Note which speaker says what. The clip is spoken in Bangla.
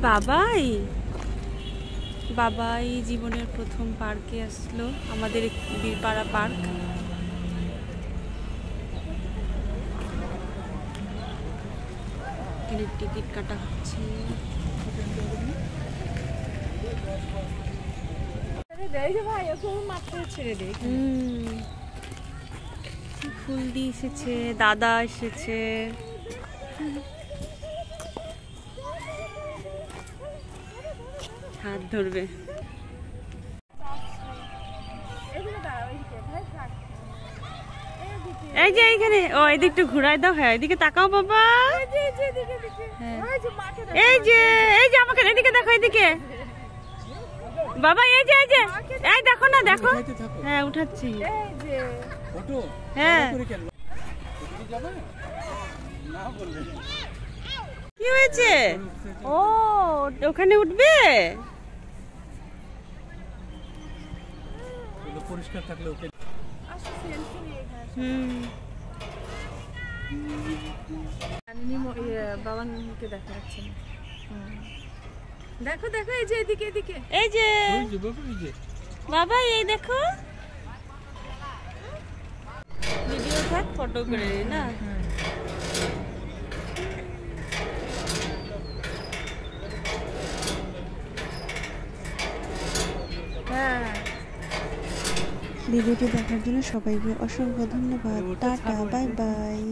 Speaker 1: বাবাই বাবাই জীবনের প্রথম পার্কে আসলো, আমাদের বীরপাড়া পার্ক। এখানে টিকিট কাটা হচ্ছে। ফুল দিয়ে এসেছে, দাদা এসেছে। হাত ধরবে। এই যে এইখানে, ও এদিকটা ঘুরাই দাও। হ্যাঁ এদিকে তাকাও বাবা। এই যে এই যে আমাকে এদিকে দেখো, এদিকে বাবা। এই যে এই যে এই দেখো না, দেখো। হ্যাঁ উঠাচ্ছি। হ্যাঁ কি হয়েছে? ও ওখানে উঠবে। পরিষ্কার থাকলে ওকে। বাবাকে দেখা যাচ্ছে। দেখো দেখো এই যে এদিকে এদিকে, এই যে বাবা, এই দেখো। ভিডিও থাক, ফটো করে না।
Speaker 2: ভিডিওটি দেখার জন্য সবাইকে অসংখ্য ধন্যবাদ। Tata, bye bye.